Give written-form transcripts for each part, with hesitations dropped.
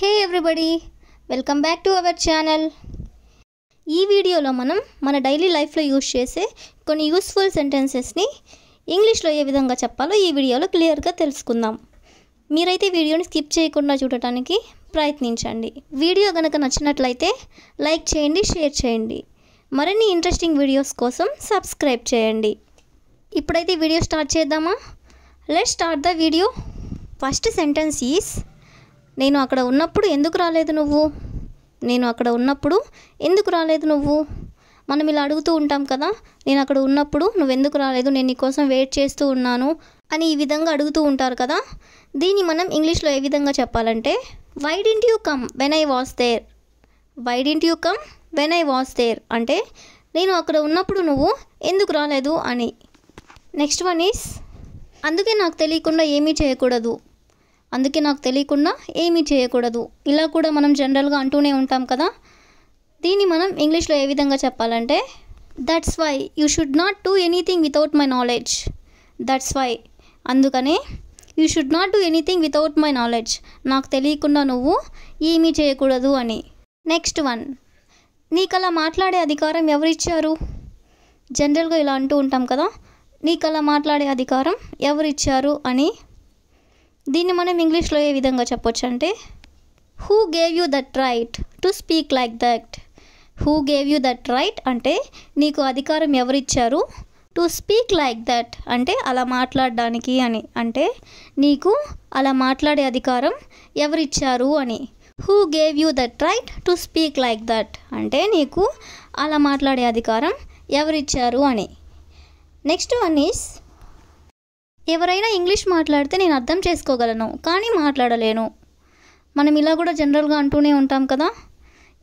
Hey everybody, welcome back to our channel. ఈ వీడియోలో మనం మన డైలీ లైఫ్లో యూజ్ చేసే కొన్ని యూస్ఫుల్ సెంటెన్సెస్ని ఇంగ్లీష్లో ఏ విధంగా చెప్పాలో ఈ వీడియోలో క్లియర్గా తెలుసుకుందాం. మీరైతే వీడియోని స్కిప్ చేయకుండా చూడటానికి ప్రయత్నించండి. వీడియో కనుక నచ్చినట్లయితే లైక్ చేయండి, షేర్ చేయండి. మరిన్ని ఇంట్రెస్టింగ్ వీడియోస్ కోసం సబ్స్క్రైబ్ చేయండి. ఇప్పుడైతే వీడియో స్టార్ట్ చేద్దామా? Let's start the video. First sentence is, నేను అక్కడ ఉన్నప్పుడు ఎందుకు రాలేదు నువ్వు? నేను అక్కడ ఉన్నప్పుడు ఎందుకు రాలేదు నువ్వు? మనం ఇలా అడుగుతూ ఉంటాం కదా, నేను అక్కడ ఉన్నప్పుడు నువ్వెందుకు రాలేదు, నేను నీకోసం వెయిట్ చేస్తూ ఉన్నాను అని ఈ విధంగా అడుగుతూ ఉంటారు కదా. దీన్ని మనం ఇంగ్లీష్లో ఏ విధంగా చెప్పాలంటే, why didn't you come when I was there? Why didn't you come when I was there అంటే నేను అక్కడ ఉన్నప్పుడు నువ్వు ఎందుకు రాలేదు అని. నెక్స్ట్ వన్ ఈస్, అందుకే నాకు తెలియకుండా ఏమీ చేయకూడదు. అందుకే నాకు తెలియకుండా ఏమీ చేయకూడదు. ఇలా కూడా మనం జనరల్గా అంటూనే ఉంటాం కదా. దీన్ని మనం ఇంగ్లీష్లో ఏ విధంగా చెప్పాలంటే, that's why you should not do anything without my knowledge. That's why, అందుకనే you should not do anything without my knowledge, నాకు తెలియకుండా నువ్వు ఏమీ చేయకూడదు అని. నెక్స్ట్ వన్, నీకు అలా మాట్లాడే అధికారం ఎవరిచ్చారు? జనరల్గా ఇలా అంటూ ఉంటాం కదా, నీకు అలా మాట్లాడే అధికారం ఎవరిచ్చారు అని. దీన్ని మనం ఇంగ్లీష్లో ఏ విధంగా చెప్పొచ్చు అంటే, who gave you that right to speak like that? Who gave you that right అంటే నీకు అధికారం ఎవరిచ్చారు? టు స్పీక్ లైక్ దట్ అంటే అలా మాట్లాడడానికి అని. అంటే నీకు అలా మాట్లాడే అధికారం ఎవరిచ్చారు అని. Who gave you that right to speak like that అంటే నీకు అలా మాట్లాడే అధికారం ఎవరిచ్చారు అని. నెక్స్ట్ వన్ ఈస్, ఎవరైనా ఇంగ్లీష్ మాట్లాడితే నేను అర్థం చేసుకోగలను కానీ మాట్లాడలేను. మనం ఇలా కూడా జనరల్గా అంటూనే ఉంటాం కదా,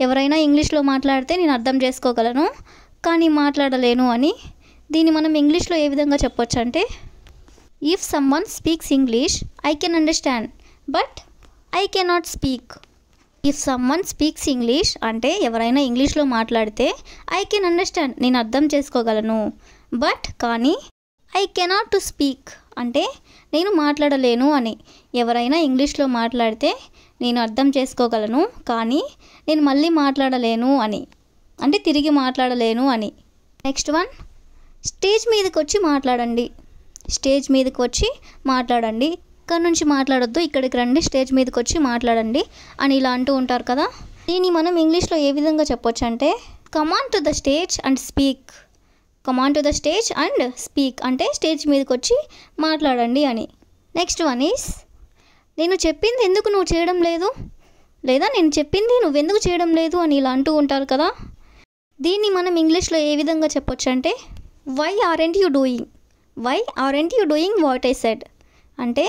ఎవరైనా ఇంగ్లీష్లో మాట్లాడితే నేను అర్థం చేసుకోగలను కానీ మాట్లాడలేను అని. దీన్ని మనం ఇంగ్లీష్లో ఏ విధంగా చెప్పొచ్చు అంటే, if someone speaks English I can understand but I cannot speak. If someone speaks English అంటే ఎవరైనా ఇంగ్లీష్లో మాట్లాడితే ఐ కెన్ అండర్స్టాండ్ నేను అర్థం చేసుకోగలను, బట్ కానీ ఐ కెనాట్ టు స్పీక్ అంటే నేను మాట్లాడలేను అని. ఎవరైనా ఇంగ్లీష్లో మాట్లాడితే నేను అర్థం చేసుకోగలను కానీ నేను మళ్ళీ మాట్లాడలేను అని, అంటే తిరిగి మాట్లాడలేను అని. నెక్స్ట్ వన్, స్టేజ్ మీదకి వచ్చి మాట్లాడండి. స్టేజ్ మీదకి వచ్చి మాట్లాడండి, ఇక్కడ నుంచి మాట్లాడొద్దు, ఇక్కడికి రండి, స్టేజ్ మీదకి వచ్చి మాట్లాడండి అని ఇలా అంటూ ఉంటారు కదా. దీన్ని మనం ఇంగ్లీష్లో ఏ విధంగా చెప్పొచ్చు అంటే, come on to the stage and speak. Come on to the stage and speak అంటే స్టేజ్ మీదకి వచ్చి మాట్లాడండి అని. నెక్స్ట్ వన్ ఈస్, నేను చెప్పింది ఎందుకు నువ్వు చేయడం లేదు, లేదా నేను చెప్పింది నువ్వెందుకు చేయడం లేదు అని ఇలా అంటూ ఉంటారు కదా. దీన్ని మనం ఇంగ్లీష్లో ఏ విధంగా చెప్పొచ్చు అంటే, why aren't you doing? Why aren't you doing what I said అంటే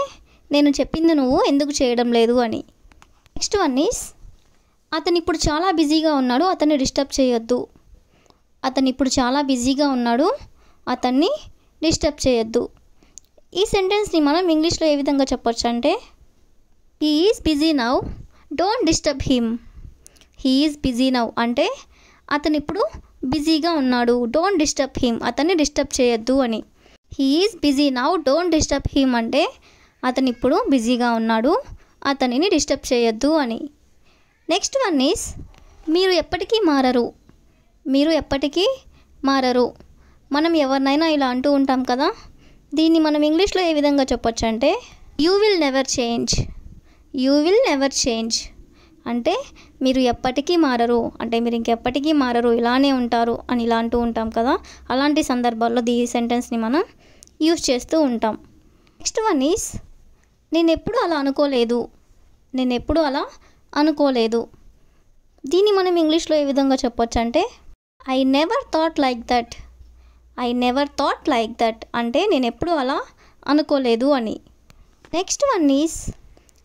నేను చెప్పింది నువ్వు ఎందుకు చేయడం లేదు అని. నెక్స్ట్ వన్ ఈస్, అతను ఇప్పుడు చాలా బిజీగా ఉన్నాడు, అతన్ని డిస్టర్బ్ చేయొద్దు. అతను ఇప్పుడు చాలా బిజీగా ఉన్నాడు, అతన్ని డిస్టర్బ్ చేయొద్దు. ఈ సెంటెన్స్ని మనం ఇంగ్లీష్లో ఏ విధంగా చెప్పొచ్చు అంటే, he is busy now don't disturb him. He is busy now అంటే అతను ఇప్పుడు బిజీగా ఉన్నాడు, డోంట్ డిస్టర్బ్ హిమ్ అతన్ని డిస్టర్బ్ చేయొద్దు అని. He is busy now don't disturb him అంటే అతను ఇప్పుడు బిజీగా ఉన్నాడు, అతనిని డిస్టర్బ్ చేయొద్దు అని. నెక్స్ట్ వన్ ఈస్, మీరు ఎప్పటికీ మారరు. మీరు ఎప్పటికీ మారరు. మనం ఎవరినైనా ఇలా అంటూ ఉంటాం కదా. దీన్ని మనం ఇంగ్లీష్లో ఏ విధంగా చెప్పొచ్చు అంటే, you will never change. You will never change అంటే మీరు ఎప్పటికీ మారరు, అంటే మీరు ఇంకెప్పటికీ మారరు, ఇలానే ఉంటారు అని ఇలా అంటూ ఉంటాం కదా. అలాంటి సందర్భాల్లో ఈ సెంటెన్స్ని మనం యూజ్ చేస్తూ ఉంటాం. నెక్స్ట్ వన్ ఈస్, నేను ఎప్పుడు అలా అనుకోలేదు. నేను ఎప్పుడు అలా అనుకోలేదు. దీన్ని మనం ఇంగ్లీష్లో ఏ విధంగా చెప్పొచ్చు అంటే, I never thought like that. I never thought like that అంటే నేను ఎప్పుడు అలా అనుకోలేదు అని. నెక్స్ట్ వన్ ఈస్,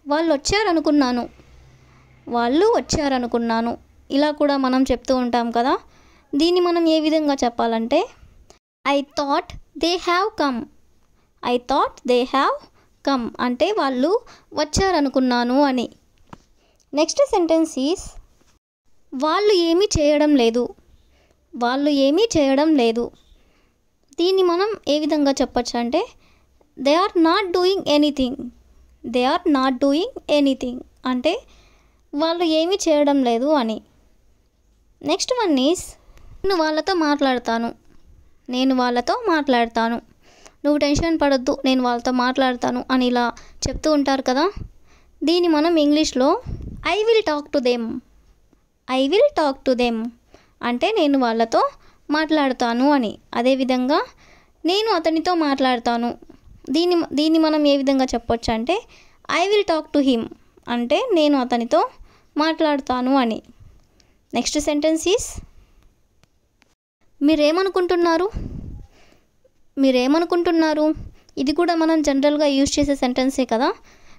వాళ్ళు వచ్చారనుకున్నాను. వాళ్ళు వచ్చారనుకున్నాను ఇలా కూడా మనం చెప్తూ ఉంటాం కదా. దీన్ని మనం ఏ విధంగా చెప్పాలంటే, I thought they have come. I thought they have come అంటే వాళ్ళు వచ్చారనుకున్నాను అని. నెక్స్ట్ సెంటెన్స్ ఈస్, వాళ్ళు ఏమీ చేయడం లేదు. వాళ్ళు ఏమీ చేయడం లేదు. దీన్ని మనం ఏ విధంగా చెప్పొచ్చు అంటే, they are not doing anything. They are not doing anything అంటే వాళ్ళు ఏమీ చేయడం లేదు అని. నెక్స్ట్ వన్ ఈస్ నేను వాళ్ళతో మాట్లాడతాను. నువ్వు టెన్షన్ పడొద్దు, నేను వాళ్ళతో మాట్లాడతాను అని ఇలా చెప్తూ ఉంటారు కదా. దీన్ని మనం ఇంగ్లీష్లో I will talk to them అంటే నేను వాళ్ళతో మాట్లాడతాను అని. అదేవిధంగా నేను అతనితో మాట్లాడతాను, దీన్ని మనం ఏ విధంగా చెప్పొచ్చు అంటే I will talk to him అంటే నేను అతనితో మాట్లాడతాను అని. నెక్స్ట్ సెంటెన్స్ ఈస్ మీరేమనుకుంటున్నారు. ఇది కూడా మనం జనరల్గా యూజ్ చేసే సెంటెన్సే కదా.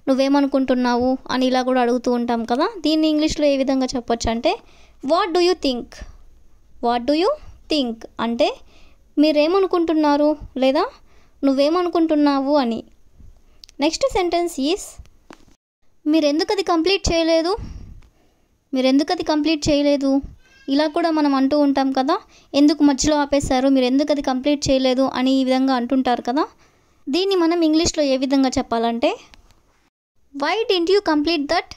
నువ్వేమనుకుంటున్నావు అని ఇలా కూడా అడుగుతూ ఉంటాం కదా. దీన్ని ఇంగ్లీష్లో ఏ విధంగా చెప్పొచ్చు అంటే వాట్ డూ యూ థింక్ అంటే మీరేమనుకుంటున్నారు లేదా నువ్వేమనుకుంటున్నావు అని. నెక్స్ట్ సెంటెన్స్ ఈస్ మీరెందుకు అది కంప్లీట్ చేయలేదు ఇలా కూడా మనం అంటూ ఉంటాం కదా. ఎందుకు మధ్యలో ఆపేశారు, మీరు ఎందుకు అది కంప్లీట్ చేయలేదు అని ఈ విధంగా అంటుంటారు కదా. దీన్ని మనం ఇంగ్లీష్లో ఏ విధంగా చెప్పాలంటే why didn't you complete that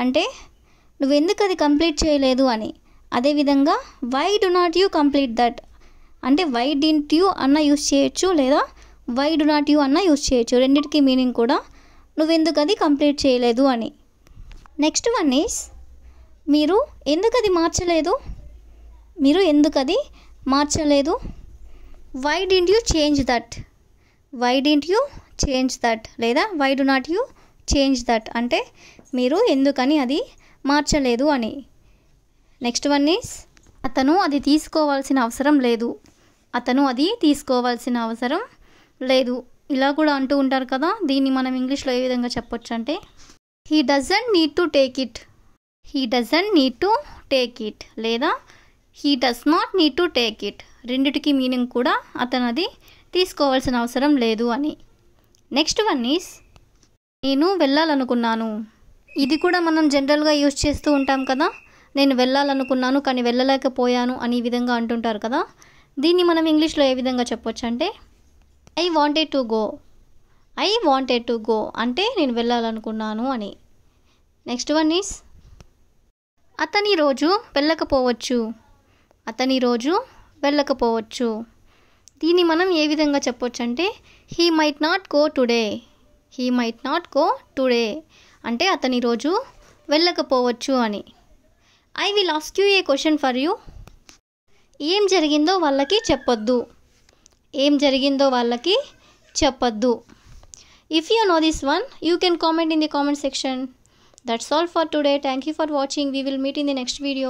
అంటే నువ్వెందుకు అది కంప్లీట్ చేయలేదు అని. అదేవిధంగా why do not you complete that అంటే వై డింట్ యూ అన్న యూస్ చేయొచ్చు లేదా వై డు నాట్ యూ అన్న యూస్ చేయొచ్చు. రెండింటికి మీనింగ్ కూడా నువ్వెందుకు అది కంప్లీట్ చేయలేదు అని. నెక్స్ట్ వన్ ఈస్ మీరు ఎందుకు అది మార్చలేదు. Why didn't you change that లేదా why do not you change that అంటే మీరు ఎందుకని అది మార్చలేదు అని. నెక్స్ట్ వన్ ఈస్ అతను అది తీసుకోవాల్సిన అవసరం లేదు ఇలా కూడా అంటూ ఉంటారు కదా. దీన్ని మనం ఇంగ్లీష్లో ఏ విధంగా చెప్పొచ్చు అంటే he doesn't need to take it లేదా he does not need to take it. రెండిటికి మీనింగ్ కూడా అతను అది తీసుకోవాల్సిన అవసరం లేదు అని. నెక్స్ట్ వన్ ఈస్ నేను వెళ్ళాలనుకున్నాను. ఇది కూడా మనం జనరల్గా యూజ్ చేస్తూ ఉంటాం కదా. నేను వెళ్ళాలనుకున్నాను కానీ వెళ్ళలేకపోయాను అని ఈ విధంగా అంటుంటారు కదా. దీన్ని మనం ఇంగ్లీష్లో ఏ విధంగా చెప్పొచ్చు అంటే ఐ వాంటెడ్ టు గో అంటే నేను వెళ్ళాలనుకున్నాను అని. నెక్స్ట్ వన్ ఈస్ అతని రోజు వెళ్ళకపోవచ్చు. దీన్ని మనం ఏ విధంగా చెప్పొచ్చు అంటే he might not go today అంటే అతని రోజు వెళ్ళకపోవచ్చు అని. I will ask you A question for you ఏం జరిగిందో వాళ్ళకి చెప్పొద్దు. If you know this one, you can comment in the comment section. That's all for today. Thank you for watching. We will meet in the next video.